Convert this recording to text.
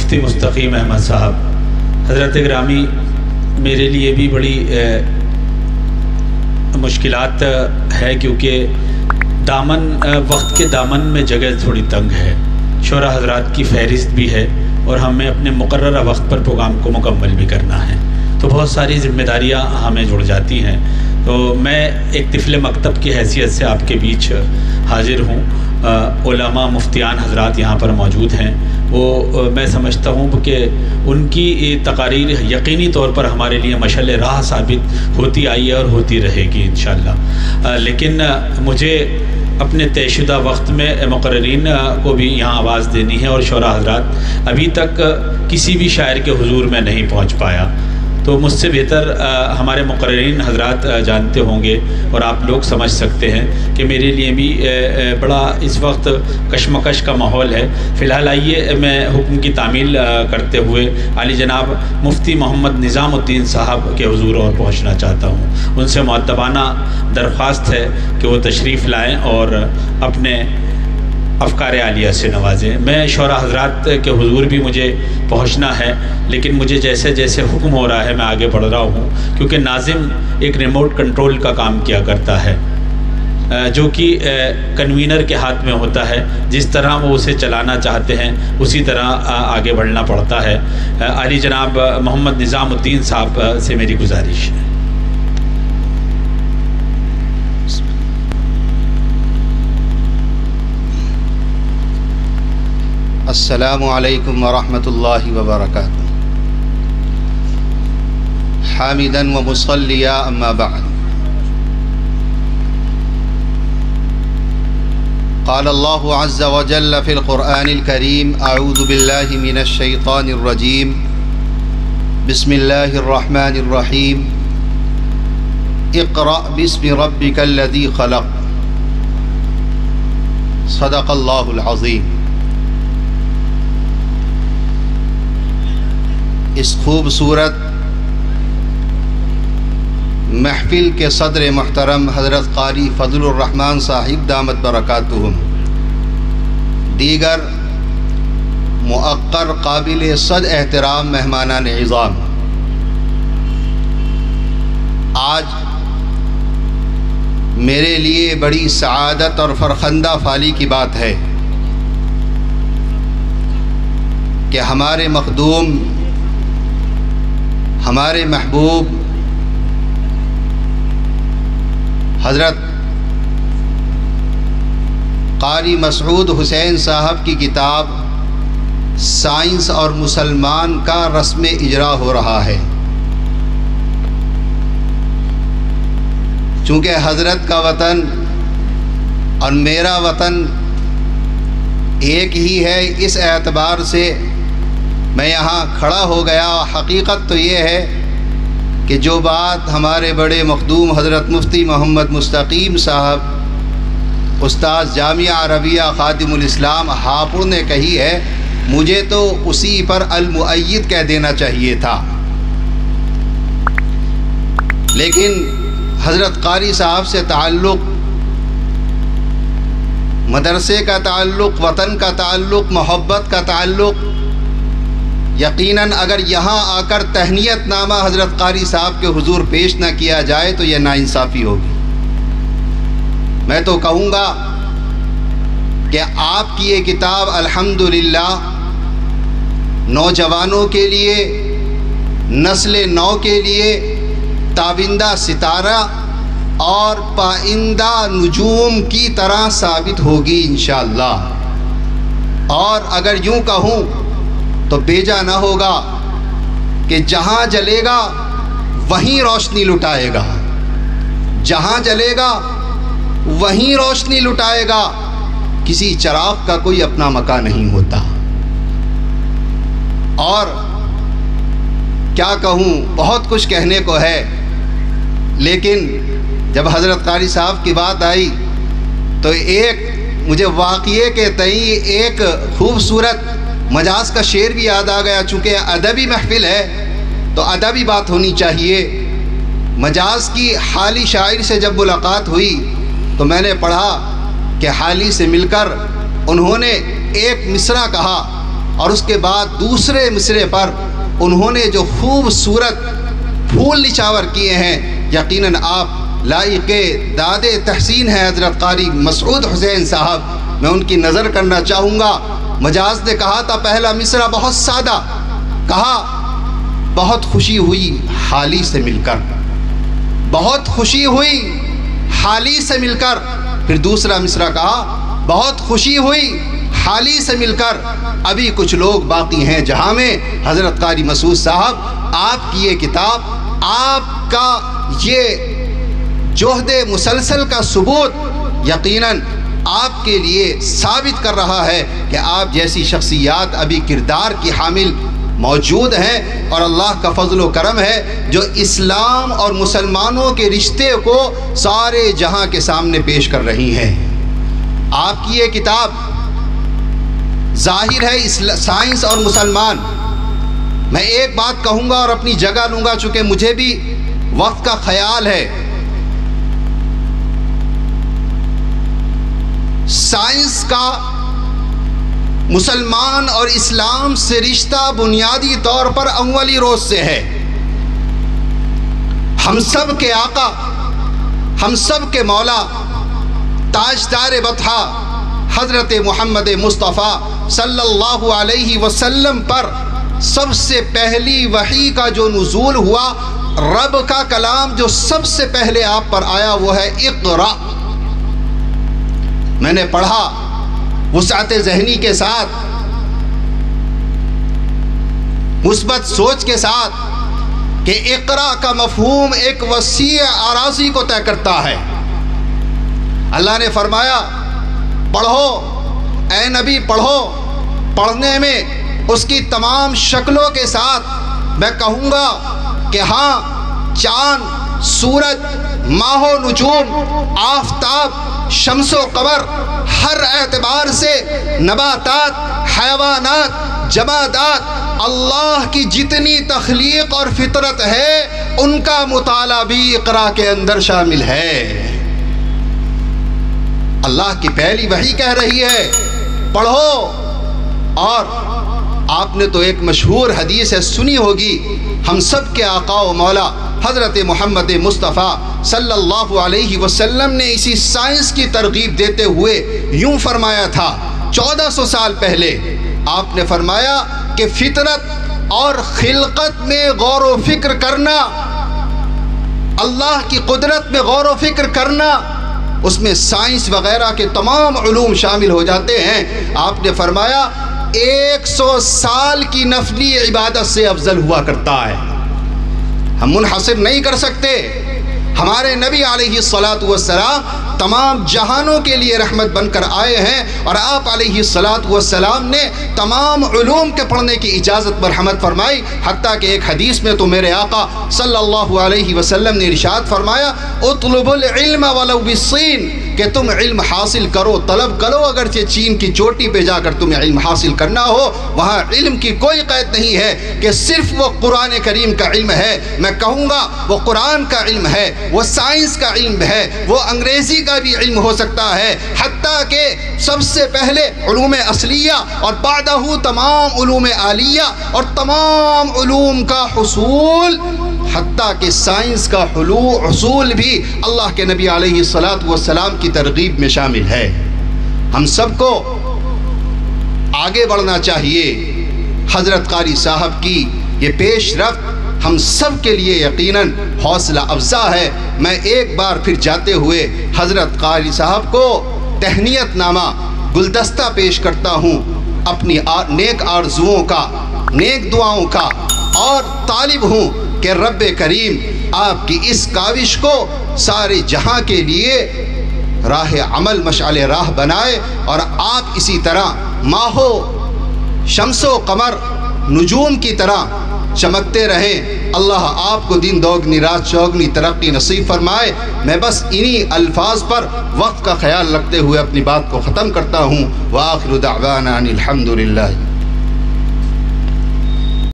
مفتی مستقیم احمد صاحب حضرت گرامی، میرے لیے بھی بڑی مشکلات ہے، کیونکہ وقت کے دامن میں جگہ تھوڑی تنگ ہے، شعراء حضرات کی فہرست بھی ہے اور ہمیں اپنے مقررہ وقت پر پروگرام کو مکمل بھی کرنا ہے، تو بہت ساری ذمہ داریاں ہمیں جڑ جاتی ہیں۔ تو میں ایک طفل مکتب کی حیثیت سے آپ کے بیچ حاضر ہوں۔ علماء مفتیان حضرات یہاں پر موجود ہیں، وہ میں سمجھتا ہوں کہ ان کی تقاریر یقینی طور پر ہمارے لیے مشعل راہ ثابت ہوتی آئی ہے اور ہوتی رہے گی انشاءاللہ۔ لیکن مجھے اپنے طے شدہ وقت میں مقررین کو بھی یہاں آواز دینی ہے، اور شعراء حضرات ابھی تک کسی بھی شاعر کے حضور میں نہیں پہنچ پایا، تو مجھ سے بہتر ہمارے مقررین حضرات جانتے ہوں گے اور آپ لوگ سمجھ سکتے ہیں کہ میرے لیے بھی بڑا اس وقت کشمکش کا ماحول ہے۔ فی الحال آئیے میں حکم کی تعمیل کرتے ہوئے عالی جناب مفتی محمد نظام الدین صاحب کے حضور اور پہنچنا چاہتا ہوں۔ ان سے مؤدبانہ درخواست ہے کہ وہ تشریف لائیں اور اپنے افکار عالیہ سے نوازیں۔ میں شعراء حضرات کے حضور بھی مجھے پہنچنا ہے، لیکن مجھے جیسے جیسے حکم ہو رہا ہے میں آگے بڑھ رہا ہوں، کیونکہ ناظم ایک ریموٹ کنٹرول کا کام کیا کرتا ہے، جو کہ کنوینر کے ہاتھ میں ہوتا ہے، جس طرح وہ اسے چلانا چاہتے ہیں اسی طرح آگے بڑھنا پڑتا ہے۔ عالی جناب محمد نظام الدین صاحب سے میری گزارش ہے۔ السلام علیکم ورحمۃ اللہ وبرکاتہ۔ حامدا ومصلیا اما بعد، قال اللہ عز وجل فی القرآن الکریم اعوذ باللہ من الشیطان الرجیم بسم اللہ الرحمن الرحیم اقرأ باسم ربک الذی خلق صدق اللہ العظیم۔ اس خوبصورت محفل کے صدر محترم حضرت قاری فضل الرحمن صاحب دامت برکاتہم، دیگر مؤقر قابل صد احترام مہمانان عظام، آج میرے لیے بڑی سعادت اور فرخندہ فالی کی بات ہے کہ ہمارے مخدوم، ہمارے محبوب حضرت قاری مسعود حسین صاحب کی کتاب سائنس اور مسلمان کا رسم اجرا ہو رہا ہے۔ چونکہ حضرت کا وطن اور میرا وطن ایک ہی ہے، اس اعتبار سے میں یہاں کھڑا ہو گیا۔ حقیقت تو یہ ہے کہ جو بات ہمارے بڑے مخدوم حضرت مفتی محمد مستقیم صاحب استاد جامعہ عربیہ خادم الاسلام ہاپوڑ نے کہی ہے، مجھے تو اسی پر المؤید کہہ دینا چاہیے تھا، لیکن حضرت قاری صاحب سے تعلق، مدرسے کا تعلق، وطن کا تعلق، محبت کا تعلق، یقیناً اگر یہاں آ کر تہنیت نامہ حضرت قاری صاحب کے حضور پیش نہ کیا جائے تو یہ ناانصافی ہوگی۔ میں تو کہوں گا کہ آپ کی یہ کتاب الحمدللہ نوجوانوں کے لیے، نسل نو کے لیے تابندہ ستارہ اور پائندہ نجوم کی طرح ثابت ہوگی انشاءاللہ، اور اگر یوں کہوں تو بیجا نہ ہوگا کہ جہاں جلے گا وہیں روشنی لٹائے گا، جہاں جلے گا وہیں روشنی لٹائے گا، کسی چراغ کا کوئی اپنا مکان نہیں ہوتا۔ اور کیا کہوں، بہت کچھ کہنے کو ہے، لیکن جب حضرت قاری صاحب کی بات آئی تو ایک مجھے واقعے کے تئیں ایک خوبصورت مجاز کا شعر بھی یاد آ گیا۔ چونکہ ادبی محفل ہے تو ادبی بات ہونی چاہیے۔ مجاز کی حالی شاعر سے جب ملاقات ہوئی تو میں نے پڑھا کہ حالی سے مل کر انہوں نے ایک مصرع کہا اور اس کے بعد دوسرے مصرے پر انہوں نے جو خوبصورت پھول نچاور کیے ہیں، یقیناً آپ لائق داد تحسین ہیں حضرت قاری مسعود حسین صاحب. میں ان کی نظر کرنا چاہوں گا. مجاز نے کہا تھا پہلا مصرع بہت سادہ، کہا بہت خوشی ہوئی حالی سے مل کر، بہت خوشی ہوئی حالی سے مل کر. پھر دوسرا مصرع کہا بہت خوشی ہوئی حالی سے مل کر، ابھی کچھ لوگ باقی ہیں جہاں میں. حضرت قاری مسعود صاحب، آپ کی یہ کتاب، آپ کا یہ جہد مسلسل کا ثبوت یقیناً آپ کے لیے ثابت کر رہا ہے کہ آپ جیسی شخصیات ابھی کردار کی حامل موجود ہیں، اور اللہ کا فضل و کرم ہے جو اسلام اور مسلمانوں کے رشتے کو سارے جہاں کے سامنے پیش کر رہی ہیں. آپ کی یہ کتاب ظاہر ہے سائنس اور مسلمان. میں ایک بات کہوں گا اور اپنی جگہ لوں گا چونکہ مجھے بھی وقت کا خیال ہے. سائنس کا مسلمان اور اسلام سے رشتہ بنیادی طور پر اولی روز سے ہے. ہم سب کے آقا، ہم سب کے مولا، تاجدار بطحہ حضرت محمد مصطفیٰ صلی اللہ علیہ وسلم پر سب سے پہلی وحی کا جو نزول ہوا، رب کا کلام جو سب سے پہلے آپ پر آیا وہ ہے اقرا. میں نے پڑھا وسعت ذہنی کے ساتھ، مثبت سوچ کے ساتھ کہ اقرا کا مفہوم ایک وسیع اراضی کو طے کرتا ہے. اللہ نے فرمایا پڑھو اے نبی پڑھو. پڑھنے میں اس کی تمام شکلوں کے ساتھ میں کہوں گا کہ ہاں، چاند، سورج، ماہ و نجوم، آفتاب، شمس و قمر، ہر اعتبار سے نباتات، حیوانات، جمادات، اللہ کی جتنی تخلیق اور فطرت ہے ان کا مطالعہ بھی اقرا کے اندر شامل ہے. اللہ کی پہلی وحی کہہ رہی ہے پڑھو. اور آپ نے تو ایک مشہور حدیث ہے سنی ہوگی، ہم سب کے آقا و مولا حضرت محمد مصطفیٰ صلی اللہ علیہ وسلم نے اسی سائنس کی ترغیب دیتے ہوئے یوں فرمایا تھا 1400 سال پہلے. آپ نے فرمایا کہ فطرت اور خلقت میں غور و فکر کرنا، اللہ کی قدرت میں غور و فکر کرنا، اس میں سائنس وغیرہ کے تمام علوم شامل ہو جاتے ہیں. آپ نے فرمایا 100 سال کی نفلی عبادت سے افضل ہوا کرتا ہے. ہم منحصر نہیں کر سکتے. ہمارے نبی علیہ الصلاۃ والسلام تمام جہانوں کے لیے رحمت بن کر آئے ہیں، اور آپ علیہ الصلاۃ والسلام نے تمام علوم کے پڑھنے کی اجازت مرحمت فرمائی. حتیٰ کہ ایک حدیث میں تو میرے آقا صلی اللہ علیہ وسلم نے ارشاد فرمایا اطلب العلم ولو بالصین، کہ تم علم حاصل کرو، طلب کرو، اگرچہ چین کی چوٹی پہ جا کر تمہیں علم حاصل کرنا ہو. وہاں علم کی کوئی قید نہیں ہے کہ صرف وہ قرآن کریم کا علم ہے. میں کہوں گا وہ قرآن کا علم ہے، وہ سائنس کا علم ہے، وہ انگریزی کا بھی علم ہو سکتا ہے. حتیٰ کہ سب سے پہلے علوم اصلیہ اور بعدہ تمام علوم عالیہ اور تمام علوم کا حصول، حتیٰ کہ سائنس کا حصول بھی اللہ کے نبی علیہ الصلاۃ والسلام کی ترغیب میں شامل ہے. ہم سب کو آگے بڑھنا چاہیے. حضرت قاری صاحب کی یہ پیش رفت ہم سب کے لیے یقیناً حوصلہ افزا ہے. میں ایک بار پھر جاتے ہوئے حضرت قاری صاحب کو تہنیت نامہ گلدستہ پیش کرتا ہوں اپنی نیک آرزوؤں کا، نیک دعاؤں کا، اور طالب ہوں کہ رب کریم آپ کی اس کاوش کو سارے جہاں کے لیے راہ عمل مشعل راہ بنائے، اور آپ اسی طرح ماہ و شمس و قمر نجوم کی طرح چمکتے رہیں. اللہ آپ کو دن دوگنی رات چوگنی ترقی نصیب فرمائے. میں بس انہی الفاظ پر وقت کا خیال رکھتے ہوئے اپنی بات کو ختم کرتا ہوں. وآخر دعوانا ان الحمدللہ.